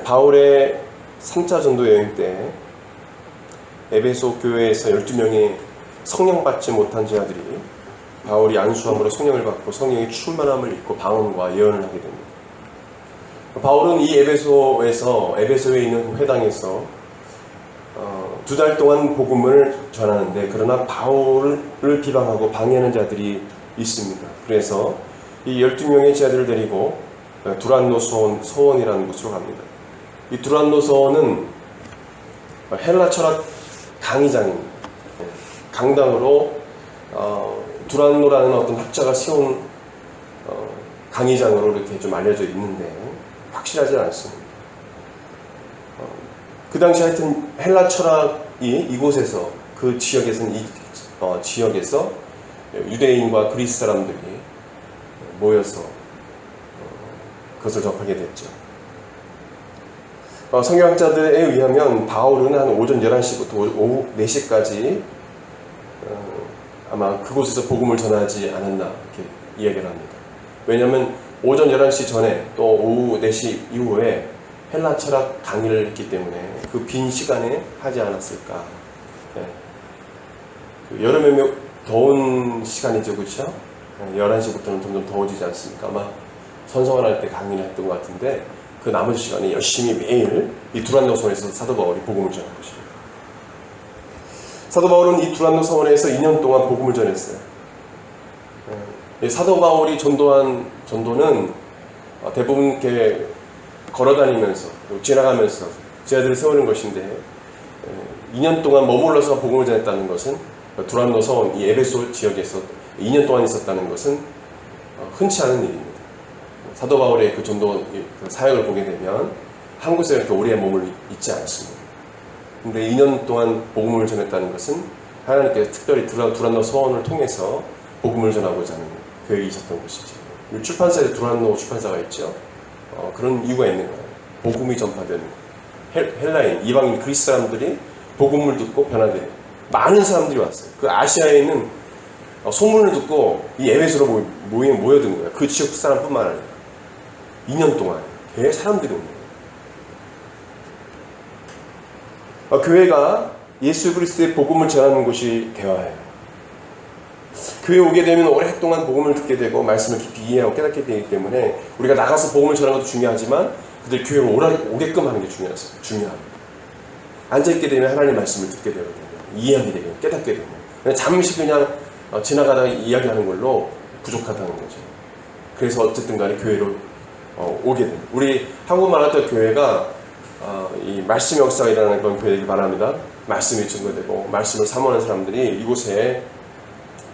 바울의 3차 전도 여행 때 에베소 교회에서 12명의 성령 받지 못한 자들이 바울이 안수함으로 성령을 받고 성령의 충만함을 입고 방언과 예언을 하게 됩니다. 바울은 이 에베소에 있는 회당에서 2달 동안 복음을 전하는데, 그러나 바울을 비방하고 방해하는 자들이 있습니다. 그래서 이 12명의 제자들을 데리고 두란노 서원이라는 곳으로 갑니다. 이 두란노 서원은 헬라 철학 강의장입니다. 강당으로 두란노라는 어떤 학자가 세운 강의장으로 이렇게 좀 알려져 있는데 확실하지 않습니다. 그 당시 하여튼 헬라 철학이 이곳에서, 그 지역에서 유대인과 그리스 사람들이 모여서 그것을 접하게 됐죠. 성경학자들에 의하면 바울은 한 오전 11시부터 오후 4시까지 아마 그곳에서 복음을 전하지 않았나 이렇게 이야기를 합니다. 왜냐하면 오전 11시 전에 또 오후 4시 이후에 헬라 철학 강의를 했기 때문에 그 빈 시간에 하지 않았을까. 네. 그 여름에 더운 시간이죠, 그렇죠? 11시부터는 점점 더워지지 않습니까? 아마 선서원할 때 강의를 했던 것 같은데, 그 나머지 시간에 열심히 매일 이 두란노 서원에서 사도 바울이 복음을 전한 것입니다. 사도 바울은 이 두란노 서원에서 2년 동안 복음을 전했어요. 사도 바울이 전도한 전도는 대부분 이렇게 걸어다니면서 지나가면서 제자들을 세우는 것인데, 2년 동안 머물러서 복음을 전했다는 것은, 두란노 서원, 이 에베소 지역에서 2년 동안 있었다는 것은 흔치 않은 일입니다. 사도 바울의 그 전도 사역을 보게 되면 한 곳에 이렇게 오래 머물 있지 않습니다. 근데 2년 동안 복음을 전했다는 것은 하나님께서 특별히 두란노 서원을 통해서 복음을 전하고자 하는 계획이 있었던 것이죠. 출판사에 두란노 출판사가 있죠. 그런 이유가 있는 거예요. 복음이 전파되는 거예요. 헬라인, 이방인, 그리스 사람들이 복음을 듣고 변화돼요. 많은 사람들이 왔어요. 그 아시아에 있는 소문을 듣고 이 에베소로 모여든 거예요. 그 지역 사람뿐만 아니라 2년 동안 개 사람들이 온 거예요. 교회가 예수 그리스도의 복음을 전하는 곳이 되어야 해요. 교회에 오게 되면 오랫동안 복음을 듣게 되고 말씀을 깊이 이해하고 깨닫게 되기 때문에 우리가 나가서 복음을 전하는 것도 중요하지만 그들 교회로 오게끔 하는 게 중요합니다. 앉아있게 되면 하나님의 말씀을 듣게 되거든요. 이해하게 되고 깨닫게 되고, 잠시 그냥 지나가다가 이야기하는 걸로 부족하다는 거죠. 그래서 어쨌든 간에 교회로 오게 됩니다. 우리 한국 마라톤 교회가 이 말씀 역사가 일어나는 그런 교회이기 바랍니다. 말씀이 증거되고 말씀을 사모하는 사람들이 이곳에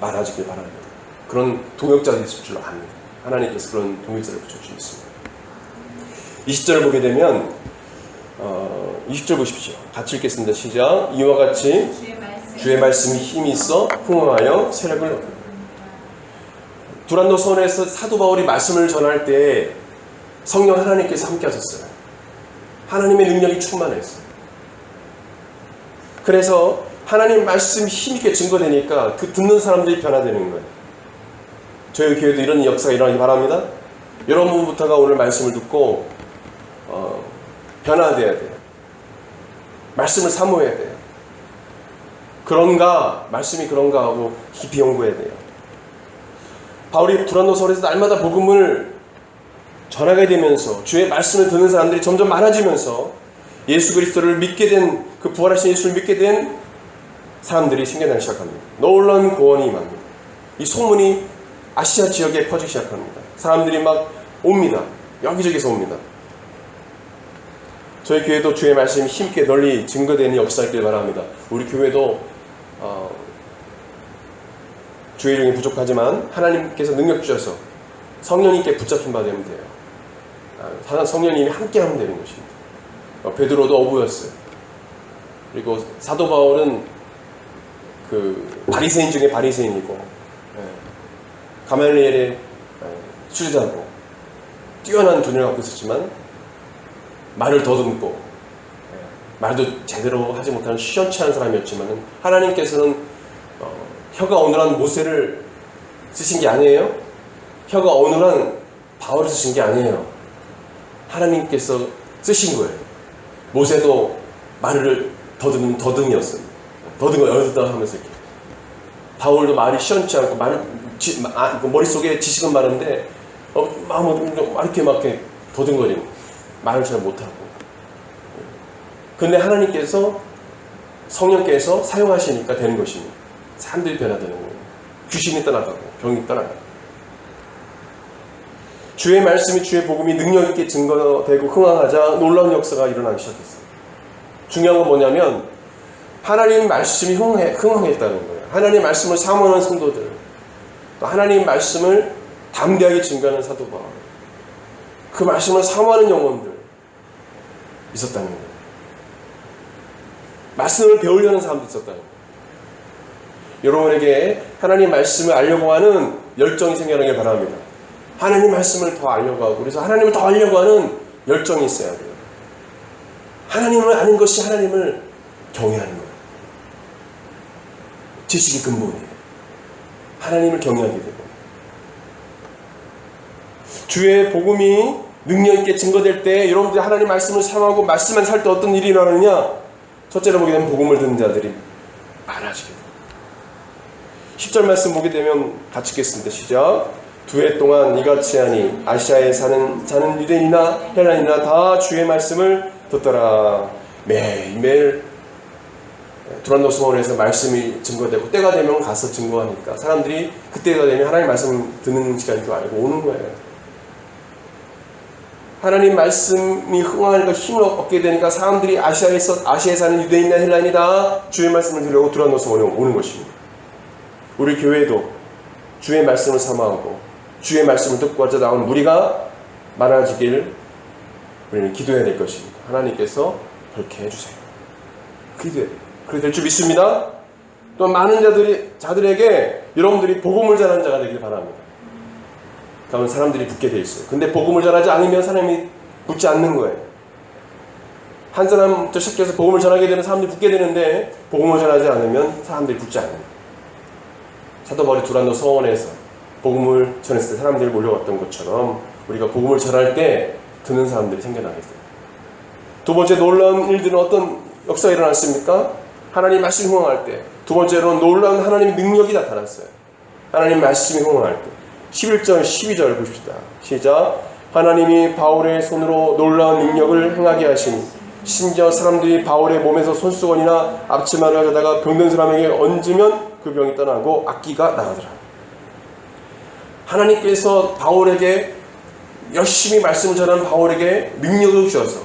많아지길 바랍니다. 그런 동역자들이 있을 줄 압니다. 하나님께서 그런 동역자를 붙여주셨습니다. 20절을 보게 되면 20절 보십시오. 같이 읽겠습니다. 시작. 이와 같이 주의 말씀이 힘이 있어 풍성하여 세력을 얻습니다. 두란노 서원에서 사도 바울이 말씀을 전할 때 성령 하나님께서 함께 하셨어요. 하나님의 능력이 충만했어요. 그래서 하나님 말씀이 힘있게 증거되니까 그 듣는 사람들이 변화되는 거예요. 저희 교회도 이런 역사가 일어나기 바랍니다. 여러분부터가 오늘 말씀을 듣고 변화되어야 돼요. 말씀을 사모해야 돼요. 말씀이 그런가 하고 깊이 연구해야 돼요. 바울이 두란노 서원에서 날마다 복음을 전하게 되면서 주의 말씀을 듣는 사람들이 점점 많아지면서 예수 그리스도를 믿게 된, 그 부활하신 예수를 믿게 된 사람들이 생겨나기 시작합니다. 놀라운 구원이 임합니다. 이 소문이 아시아 지역에 퍼지기 시작합니다. 사람들이 막 옵니다. 여기저기서 옵니다. 저희 교회도 주의 말씀이 힘있게 널리 증거되는 역사가 있길 바랍니다. 우리 교회도 주의 이름이 부족하지만 하나님께서 능력 주셔서 성령님께 붙잡힌 바 되면 돼요. 성령님이 함께 하면 되는 것입니다. 베드로도 어부였어요. 그리고 사도 바울은 그 바리새인 중에 바리새인이고, 가말리엘의 수제자고, 뛰어난 두뇌를 갖고 있었지만 말을 더듬고 말도 제대로 하지 못하는 시원치 않은 사람이었지만 하나님께서는 혀가 어눌한 모세를 쓰신 게 아니에요. 혀가 어눌한 바울을 쓰신 게 아니에요. 하나님께서 쓰신 거예요. 모세도 말을 더듬이었어요. 더듬어 하면서 이렇게. 바울도 말이 시원치 않고 머릿속에 지식은 많은데 이렇게 막 이렇게 더듬거리고 말을 잘 못하고. 근데 하나님께서 성령께서 사용하시니까 되는 것입니다. 사람들이 변화되는 거예요. 귀신이 떠나가고 병이 떠나가고. 주의 말씀이 주의 복음이 능력 있게 증거되고 흥황하자 놀라운 역사가 일어나기 시작했어요. 중요한 건 뭐냐면 하나님 말씀이 흥황했다는 거예요. 하나님 말씀을 사모하는 성도들, 또 하나님 말씀을 담대하게 증거하는 사도 바울, 그 말씀을 사모하는 영혼들 있었다는 거예요. 말씀을 배우려는 사람도 있었다는 거예요. 여러분에게 하나님 말씀을 알려고 하는 열정이 생겨나길 바랍니다. 하나님 말씀을 더 알려고 하고, 그래서 하나님을 더 알려고 하는 열정이 있어야 돼요. 하나님을 아는 것이 하나님을 경외하는 거예요. 지식이 근본이에요. 하나님을 경외하게 되고, 주의 복음이 능력 있게 증거될 때 여러분들이 하나님 말씀을 사모하고 말씀만 살 때 어떤 일이 일어나느냐? 첫째로 보게 되면 복음을 듣는 자들이 많아지게 돼요. 10절 말씀 보게 되면 같이 읽겠습니다. 시작. 2해 동안 이같이 하니 아시아에 사는 유대인이나 헬라인이나 다 주의 말씀을 듣더라. 매일매일 두란노 수원에서 말씀이 증거되고 때가 되면 가서 증거하니까 사람들이 그때가 되면 하나님 말씀 듣는 시간인 줄 알고 오는 거예요. 하나님 말씀이 흥하니까 힘을 얻게 되니까 사람들이 아시아에 사는 유대인이나 헬라인이 다 주의 말씀을 들으려고 두란노 수원에 오는 것입니다. 우리 교회도 주의 말씀을 사모하고 주의 말씀을 듣고 하자 나온 무리가 많아지길 우리는 기도해야 될 것입니다. 하나님께서 그렇게 해주세요. 그렇게 될 줄 믿습니다. 또 많은 자들에게 여러분들이 복음을 전하는 자가 되길 바랍니다. 그러면 사람들이 붙게 돼 있어요. 근데 복음을 전하지 않으면 사람이 붙지 않는 거예요. 한 사람부터 시작해서 복음을 전하게 되면 사람들이 붙게 되는데 복음을 전하지 않으면 사람들이 붙지 않는 거예요. 사도 바울이 두란노 서원에서 복음을 전했을 때 사람들이 몰려왔던 것처럼 우리가 복음을 전할 때 듣는 사람들이 생겨나게 돼요. 두 번째 놀라운 일들은 어떤 역사가 일어났습니까? 하나님 말씀이 흥황할 때. 두 번째로 놀라운 하나님의 능력이 나타났어요. 하나님 말씀이 흥황할 때. 11절 12절 보십시다. 시작. 하나님이 바울의 손으로 놀라운 능력을 행하게 하시니 심지어 사람들이 바울의 몸에서 손수건이나 앞치마를 가져다가 병든 사람에게 얹으면 그 병이 떠나고 악기가 나가더라. 하나님께서 바울에게 열심히 말씀을 전하는 바울에게 능력을 주셔서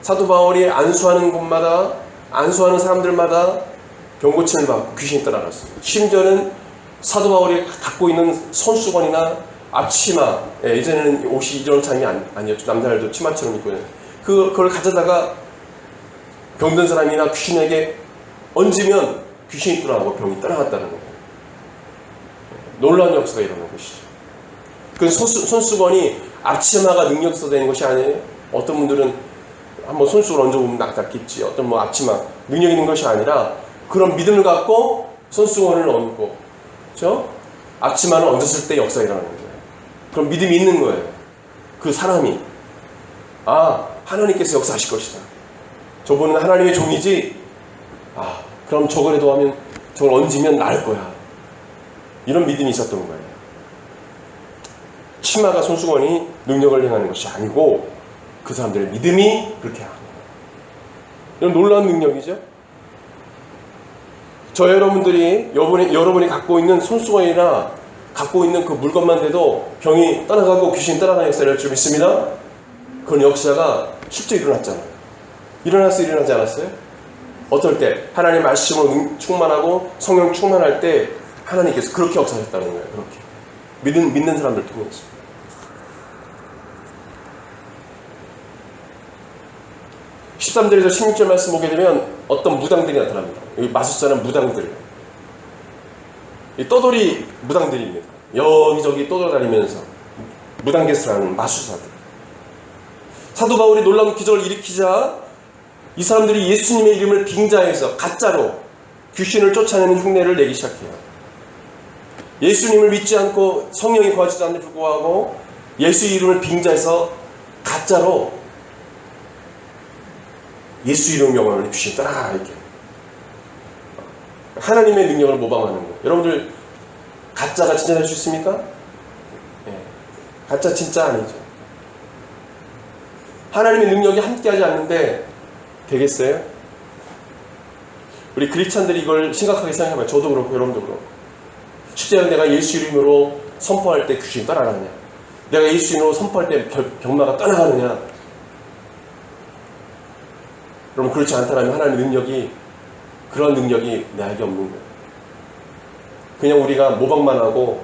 사도 바울이 안수하는 곳마다 안수하는 사람들마다 병고침을 받고 귀신이 떠나갔어요. 심지어는 사도 바울이 갖고 있는 손수건이나 앞치마, 예전에는 옷이 이런 장이 아니었죠. 남자들도 치마처럼 입고 그걸 가져다가 병든 사람이나 귀신에게 얹으면 귀신이 떠나고 병이 떠나갔다는 거예요. 놀라운 역사가 일어난 것이죠. 그 손수건이 앞치마가 능력서 되는 것이 아니에요. 어떤 분들은 한번 손수건 얹어보면 낫겠지. 어떤 앞치마 능력 있는 것이 아니라 그런 믿음을 갖고 손수건을 얹고, 그렇죠? 앞치마를 얹었을 때 역사가 일어나는 거예요. 그럼 믿음이 있는 거예요. 그 사람이 하나님께서 역사하실 것이다. 저분은 하나님의 종이지. 그럼 저거라도 하면 저걸 얹으면 나을 거야. 이런 믿음이 있었던 거예요. 치마가 손수건이 능력을 행하는 것이 아니고 그 사람들의 믿음이 그렇게 하는 거예요. 이런 놀라운 능력이죠. 저 여러분들이 여러분이 갖고 있는 손수건이나 갖고 있는 그 물건만 돼도 병이 떠나가고 귀신이 떠나가는 역사를 할 줄 믿습니다. 그런 역사가 실제 일어났잖아요. 일어나지 않았어요? 어떨 때? 하나님 말씀으로 충만하고 성령 충만할 때 하나님께서 그렇게 역사하셨다는 거예요. 그렇게 믿는 사람들 통해서. 그 13절에서 16절 말씀 보게 되면 어떤 무당들이 나타납니다. 여기 마술사는 무당들, 이 떠돌이 무당들입니다. 여기저기 떠돌아다니면서 무당개수를 하는 마술사들. 사도 바울이 놀라운 기적을 일으키자 이 사람들이 예수님의 이름을 빙자해서 가짜로 귀신을 쫓아내는 흉내를 내기 시작해요. 예수님을 믿지 않고 성령이 거하지도 않는데 불구하고 예수 이름을 빙자해서 가짜로 예수 이름 명하면 귀신 따라가라 이렇게. 하나님의 능력을 모방하는 거예요. 여러분들 가짜가 진짜 될 수 있습니까? 예. 가짜 진짜 아니죠. 하나님의 능력이 함께하지 않는데 되겠어요? 우리 그리스찬들이 이걸 심각하게 생각해봐요. 저도 그렇고 여러분도 그렇고. 실제로 내가 예수 이름으로 선포할 때 귀신이 떠나가느냐, 내가 예수 이름으로 선포할 때 병마가 떠나가느냐. 여러분 그렇지 않다면 하나님의 능력이, 그런 능력이 나에게 없는 거예요. 그냥 우리가 모방만 하고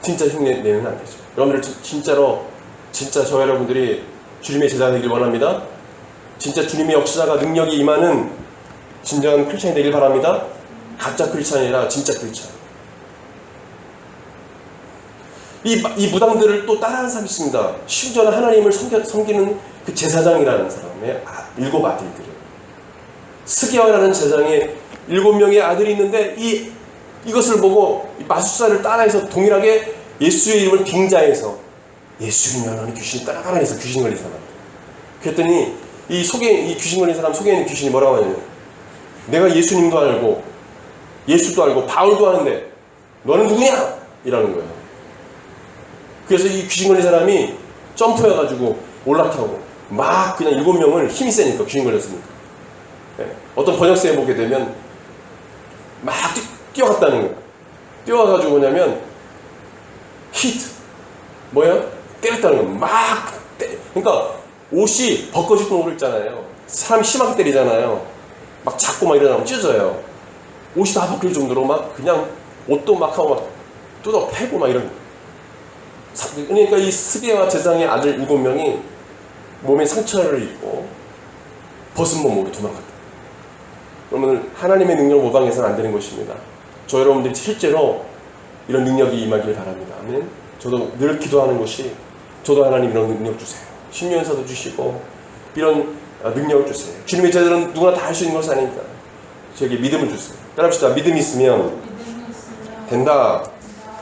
진짜 흉내 내면 안 되죠. 여러분들 진짜로 진짜 저 여러분들이 주님의 제자 되기를 원합니다. 진짜 주님의 역사가 능력이 임하는 진정한 크리스찬이 되길 바랍니다. 가짜 크리스찬이 아니라 진짜 크리스찬. 이 무당들을 또 따라하는 사람이 있습니다. 심지어는 하나님을 섬기는 그 제사장이라는 사람의 7 아들들이에요. 스게와라는 제사장의 7명의 아들이 있는데 이것을 보고 마술사를 따라해서 동일하게 예수의 이름을 빙자해서 예수 이름으로 하는 귀신이 따라가라 해서 귀신 걸린 사람. 그랬더니 이 귀신 걸린 사람 속에 있는 귀신이 뭐라고 하냐면, 내가 예수님도 알고 예수도 알고 바울도 아는데 너는 누구냐? 이라는 거예요. 그래서 이 귀신 걸린 사람이 점프해가지고 올라타고 막 그냥 7명을, 힘이 세니까 귀신 걸렸으니까. 네. 어떤 번역서에 보게 되면 막 뛰어갔다는 거예요. 뛰어가가지고 뭐냐면 히트 뭐예요? 때렸다는 거예요. 막 그러니까 옷이 벗겨지고 그랬잖아요. 사람 심하게 때리잖아요. 막 잡고 막 이러면 찢어져요. 옷이 다 벗길 정도로 막 그냥 옷도 막 하고 막 뜯어 패고 막 이런. 그러니까 이 스게와 제사장의 아들 7명이 몸에 상처를 입고 벗은 몸으로 도망갔다. 그러면 하나님의 능력을 모방해서는 안 되는 것입니다. 저 여러분들이 실제로 이런 능력이 임하길 바랍니다. 아멘. 저도 늘 기도하는 것이, 저도 하나님 이런 능력 주세요. 신유연사도 주시고 이런 능력을 주세요. 주님의 제자들은 누구나 다 할 수 있는 것이 아닙니다. 저에게 믿음을 주세요. 따라합시다. 믿음이 있으면 된다.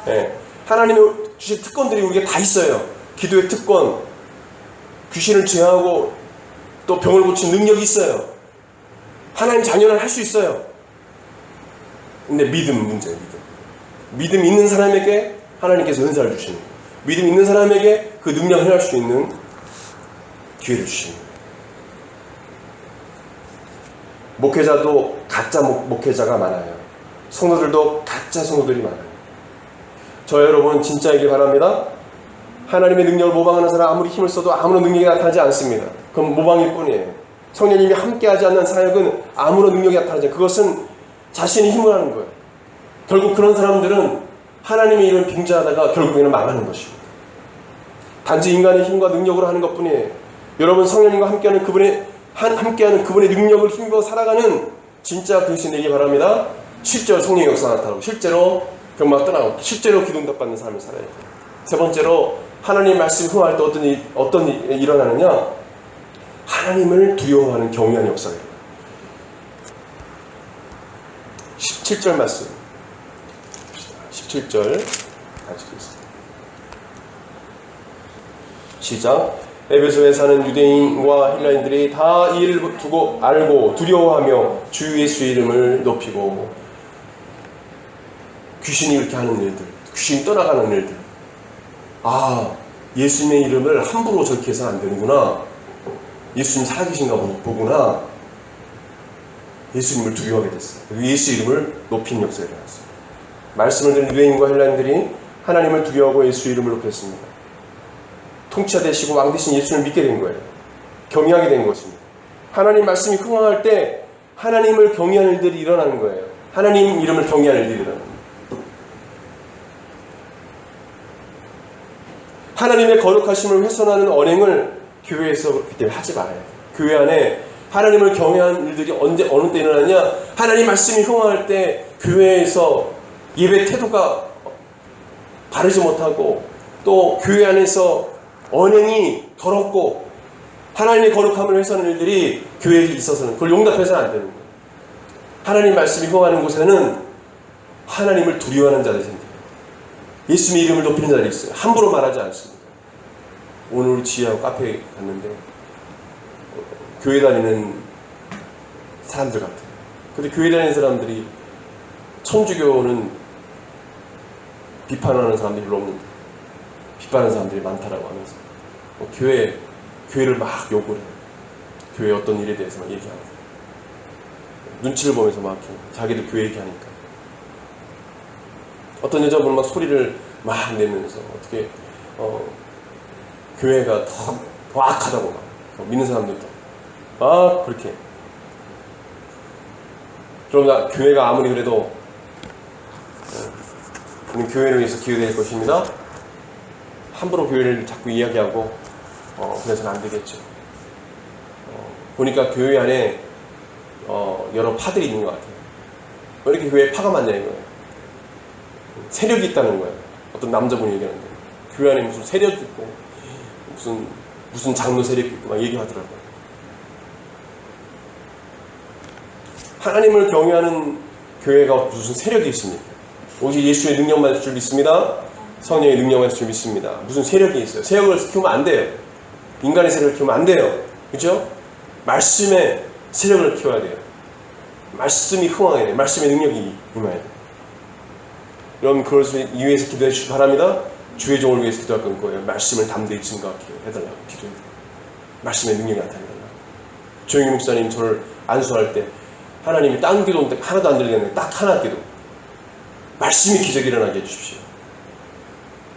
네. 하나님의 주신 특권들이 우리에게 다 있어요. 기도의 특권, 귀신을 제어하고 또 병을 고치는 능력이 있어요. 하나님 자녀는 할 수 있어요. 근데 믿음 문제예요. 믿음 있는 사람에게 하나님께서 은사를 주시는 거예요. 믿음 있는 사람에게 그 능력을 행할 수 있는 기회를 주시는 거예요. 목회자도 가짜 목회자가 많아요. 성도들도 가짜 성도들이 많아요. 저 여러분 진짜이길 바랍니다. 하나님의 능력을 모방하는 사람 아무리 힘을 써도 아무런 능력이 나타나지 않습니다. 그건 모방일 뿐이에요. 성령님이 함께하지 않는 사역은 아무런 능력이 나타나지 않아요. 그것은 자신의 힘을 하는 거예요. 결국 그런 사람들은 하나님의 이름을 빙자하다가 결국에는 망하는 것입니다. 단지 인간의 힘과 능력으로 하는 것뿐이에요. 여러분 성령님과 함께하는 그분의 능력을 힘입어 살아가는 진짜 그리스도인이 되기 바랍니다. 실제로 성령의 역사가 나타나고 실제로 병마가 떠나고 실제로 기도응답받는 삶을 살아야 돼요. 세 번째로 하나님의 말씀 흥할 때 어떤 일이 일어나느냐? 하나님을 두려워하는 경외하는 역사가 일어나요. 17절 말씀 17절 같이 읽겠습니다. 시작. 에베소에 사는 유대인과 헬라인들이 다 이를 두고 알고 두려워하며 주 예수의 이름을 높이고, 귀신이 이렇게 하는 일들, 귀신이 떠나가는 일들, 예수님의 이름을 함부로 저렇게 해서는 안 되는구나, 예수님 살아계신가 보구나, 예수님을 두려워하게 됐어요. 예수 이름을 높이는 역사가 일어났어요. 말씀을 듣는 유대인과 헬라인들이 하나님을 두려워하고 예수 이름을 높였습니다. 통치자 되시고 왕 되신 예수를 믿게 된 거예요. 경외하게 된 것입니다. 하나님 말씀이 흥황할 때 하나님을 경외하는 일들이 일어나는 거예요. 하나님 이름을 경외하는 일들이 일어나는 거예요. 하나님의 거룩하심을 훼손하는 언행을 교회에서 그때 하지 말아야 돼요. 교회 안에 하나님을 경외하는 일들이 어느 때 일어나냐? 하나님 말씀이 흥황할 때 교회에서 예배 태도가 바르지 못하고 또 교회 안에서 언행이 더럽고 하나님의 거룩함을 훼손하는 일들이 교회에 있어서는 그걸 용납해서는 안 되는 거예요. 하나님 말씀이 흥하는 곳에는 하나님을 두려워하는 자들이 생겨요. 예수님의 이름을 높이는 자들이 있어요. 함부로 말하지 않습니다. 오늘 우리 지혜하고 카페에 갔는데 교회 다니는 사람들 같아요. 근데 교회 다니는 사람들이 천주교는 비판하는 사람들이 별로 없는데 비판하는 사람들이 많다라고 하면서 교회를 막 욕을 해요. 교회 어떤 일에 대해서 막 얘기하고 눈치를 보면서 막 자기들 교회 얘기하니까 어떤 여자분은 막 소리를 막 내면서 어떻게 교회가 더 악하다고 막 믿는 사람들도 막 그렇게. 그러나 교회가 아무리 그래도 교회를 위해서 기여될 것입니다. 함부로 교회를 자꾸 이야기하고 그래서는 안 되겠죠. 보니까 교회 안에 여러 파들이 있는 것 같아요. 왜 이렇게 교회에 파가 많냐 이거예요. 세력이 있다는 거예요. 어떤 남자분이 얘기하는데 교회 안에 무슨 세력이 있고 무슨 장로 세력이 있고 막 얘기하더라고요. 하나님을 경외하는 교회가 무슨 세력이 있습니까? 오직 예수의 능력만 있을 줄 믿습니다. 성령의 능력만 있을 줄 믿습니다. 무슨 세력이 있어요. 세력을 키우면 안 돼요. 인간의 세력을 키우면 안 돼요. 그렇죠? 말씀의 세력을 키워야 돼요. 말씀이 흥황해야 돼요. 말씀의 능력이 임해야 돼요. 여러분 그것을 이유에서 기도해 주시기 바랍니다. 주의 종을 위해서 기도할 거예요. 말씀을 담대히 증거하게 해달라고 기도해요. 말씀의 능력이 나타내달라고. 조영희 목사님 저를 안수할 때 하나님이 딴 기도는 하나도 안 들리는데 딱 하나 기도. 말씀이 기적이 일어나게 해주십시오.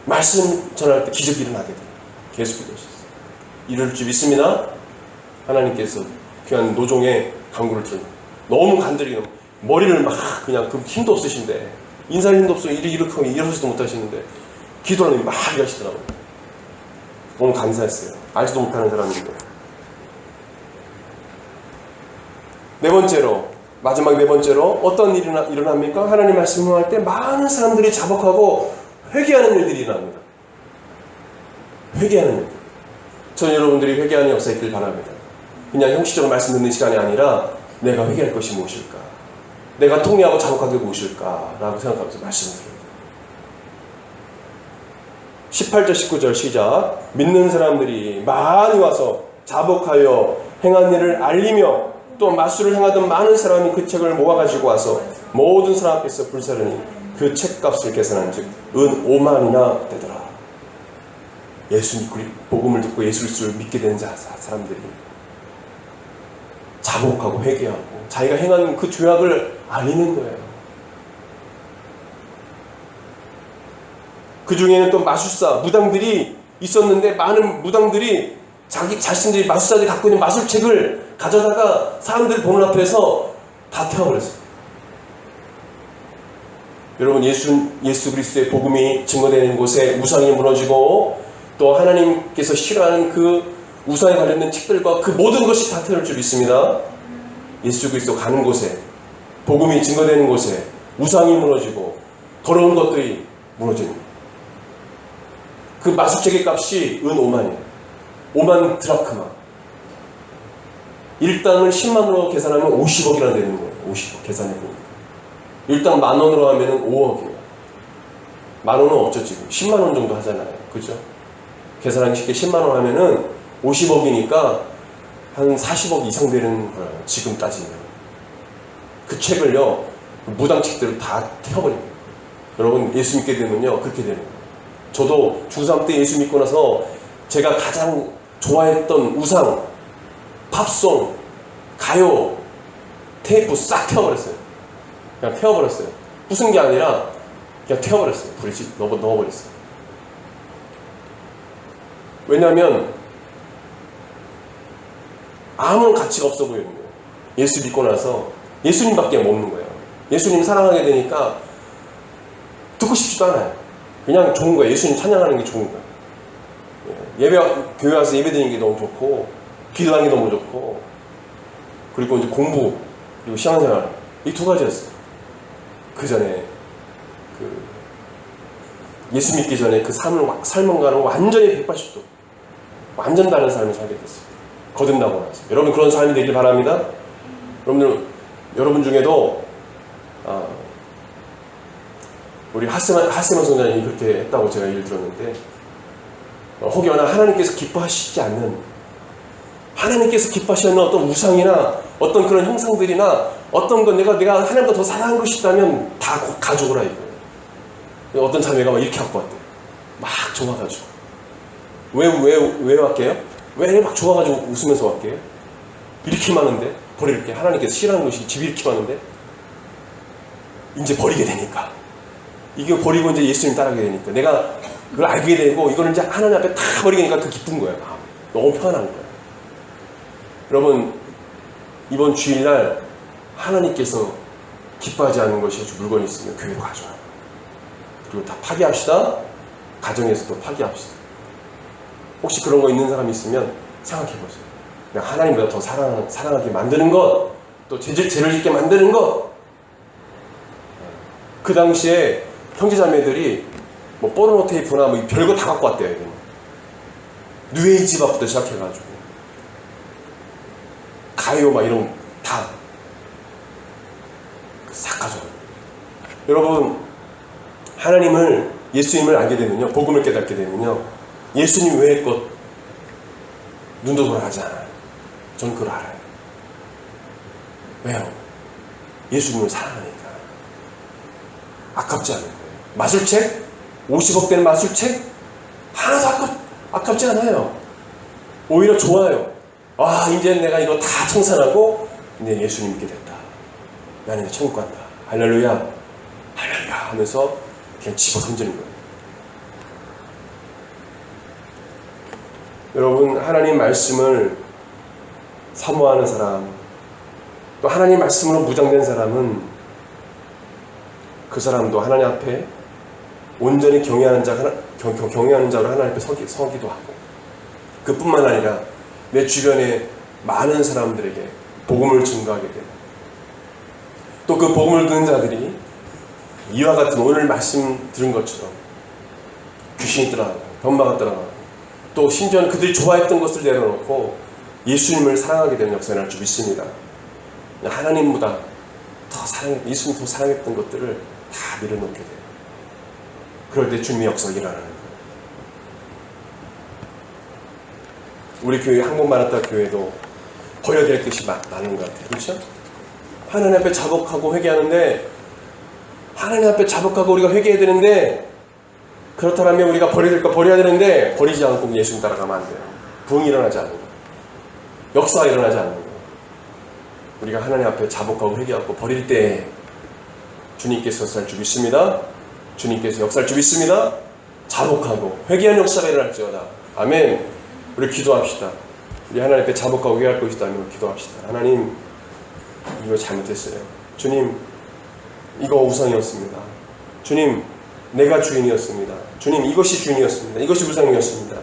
말씀 전할 때 기적이 일어나게 돼요. 계속 기도하셨어요. 이럴 줄 믿습니다. 하나님께서 귀한 노종의 강구를 들고 너무 간절히 머리를 막 그냥 그 힘도 없으신데 인사할 힘도 없어 이렇게 하면 일어서지도 못하시는데 기도를 막 하시더라고요. 너무 감사했어요. 알지도 못하는 사람인데. 네 번째로 마지막 네 번째로 어떤 일이 일어납니까? 하나님 말씀을 할 때 많은 사람들이 자복하고 회개하는 일들이 일어납니다. 회개하는 일들. 저는 여러분들이 회개하는 역사 있길 바랍니다. 그냥 형식적으로 말씀 듣는 시간이 아니라 내가 회개할 것이 무엇일까? 내가 통회하고 자복하게 무엇일까? 라고 생각하면서 말씀을 드립니다. 18절 19절 시작. 믿는 사람들이 많이 와서 자복하여 행한 일을 알리며 또 마술을 행하던 많은 사람이 그 책을 모아가지고 와서 모든 사람 앞에서 불사르니 그 책값을 계산한 즉 은 5만이나 되더라. 예수 믿고 복음을 듣고 예수 그리스도를 믿게 된 사람들이 자복하고 회개하고 자기가 행한 그 죄악을 알리는 거예요. 그 중에는 또 마술사, 무당들이 있었는데 많은 무당들이 자기 자신들이 마술사들이 갖고 있는 마술책을 가져다가 사람들 보는 앞에서 다 태워버렸어요. 여러분 예수 그리스도의 복음이 증거되는 곳에 우상이 무너지고 또 하나님께서 싫어하는 그 우상에 관련된 책들과 그 모든 것이 다 태울 줄 믿습니다. 예수 그리스도 가는 곳에 복음이 증거되는 곳에 우상이 무너지고 더러운 것들이 무너지는 그 마술책의 값이 은 5만이에요. 5만 드라크마. 일당을 10만으로 계산하면 50억이나 되는 거예요. 50억 계산해보니까. 일당 10,000원으로 하면 5억이에요. 10,000원은 없죠 지금. 10만원 정도 하잖아요. 그죠? 계산하기 쉽게 10만원 하면은 50억이니까 한 40억 이상 되는 거예요. 지금 따지면. 그 책을요. 무당 책들을 다 태워버립니다. 여러분 예수 믿게 되면요. 그렇게 되는 거예요. 저도 중3 때 예수 믿고 나서 제가 가장 좋아했던 우상, 팝송, 가요, 테이프 싹 태워버렸어요. 그냥 태워버렸어요. 부순 게 아니라 그냥 태워버렸어요. 불에 넣어버렸어요. 왜냐하면 아무런 가치가 없어 보이는 거예요. 예수 믿고 나서 예수님밖에 없는 거예요. 예수님 사랑하게 되니까 듣고 싶지도 않아요. 그냥 좋은 거예요. 예수님 찬양하는 게 좋은 거예요. 교회 와서 예배 드리는 게 너무 좋고 기도하는 게 너무 좋고 그리고 이제 공부 그리고 신앙생활 이 두 가지였어요. 그 전에 예수 믿기 전에 그 삶과는 완전히 180도 완전 다른 삶을 살게 됐어요. 거듭나고 나서. 여러분 그런 삶이 되길 바랍니다. 여러분 중에도 우리 하세만 선장님이 그렇게 했다고 제가 얘기를 들었는데 혹여나 하나님께서 기뻐하시지 않는 하나님께서 기뻐하시는 어떤 우상이나 어떤 그런 형상들이나 어떤 건 내가 하나님보다 더 사랑하는 것이 있다면 다 가져오라 이거예요. 어떤 자매가 막 이렇게 갖고 왔대. 막 좋아가지고. 왜 왔게요? 왜 막 좋아가지고 웃으면서 왔게요? 이렇게 많은데 버릴게. 하나님께서 싫어하는 것이 집이 이렇게 많은데 이제 버리게 되니까. 이게 버리고 이제 예수님 따라가게 되니까 내가 그걸 알게 되고 이거를 이제 하나님 앞에 다 버리게 되니까 그 기쁜 거예요. 너무 편한 거예요. 여러분, 이번 주일날 하나님께서 기뻐하지 않는 것이 물건이 있으면 교회로 가져와요. 그리고 다 파기합시다. 가정에서도 파기합시다. 혹시 그런 거 있는 사람이 있으면 생각해보세요. 그냥 하나님보다 더 사랑하게 만드는 것, 또 죄를 짓게 만드는 것. 그 당시에 형제자매들이 뭐 포르노 테이프나 뭐 별거 다 갖고 왔대요. 뉴에이지 밥부터 시작해가지고 가요 막 이런 다 싹 가져와요. 여러분, 하나님을, 예수님을 알게 되면요, 복음을 깨닫게 되면요, 예수님 외의 것 눈도 돌아가지 않아요. 전 그걸 알아요. 왜요? 예수님을 사랑하니까. 아깝지 않은 거예요. 마술책? 50억 되는 마술책? 하나도 아깝지 않아요. 오히려 좋아요. 이제 내가 이거 다 청산하고 이제 예수님 믿게 됐다. 나는 이제 천국 간다. 할렐루야, 할렐루야 하면서 그냥 집어 던지는 거예요. 여러분, 하나님 말씀을 사모하는 사람, 또 하나님 말씀으로 무장된 사람은 그 사람도 하나님 앞에 온전히 경외하는 자로 하나님 앞에 서기도 하고, 그뿐만 아니라 내 주변에 많은 사람들에게 복음을 증거하게 되고, 또 그 복음을 듣는 자들이 이와 같은 오늘 말씀 들은 것처럼 귀신이 떠나가고 변마가 떠나가고, 또 심지어는 그들이 좋아했던 것을 내려놓고 예수님을 사랑하게 되는 역사가 날 줄 믿습니다. 하나님보다 예수님 더 사랑했던 것들을 다 내려놓게 돼요. 그럴 때 주님의 역사가 일어나는 거예요. 우리 교회 항복마라타 교회도 버려야 될 것이 많은 것 같아요. 그렇죠? 하나님 앞에 자복하고 회개하는데, 하나님 앞에 자복하고 우리가 회개해야 되는데, 그렇다면 우리가 버려야 될 거 버려야 되는데 버리지 않고 예수님 따라가면 안 돼요. 부흥이 일어나지 않는 거예요. 역사가 일어나지 않는 거예요. 우리가 하나님 앞에 자복하고 회개하고 버릴 때 주님께서 역사할 줄 믿습니다. 주님께서 역사할 줄 믿습니다. 자복하고 회개하는 역사가 일어날지어다. 아멘. 우리 기도합시다. 우리 하나님 앞에 자복하고 회개할 것이다면 기도합시다. 하나님, 이거 잘못했어요. 주님, 이거 우상이었습니다. 주님, 내가 주인이었습니다. 주님, 이것이 주인이었습니다. 이것이 우상이었습니다.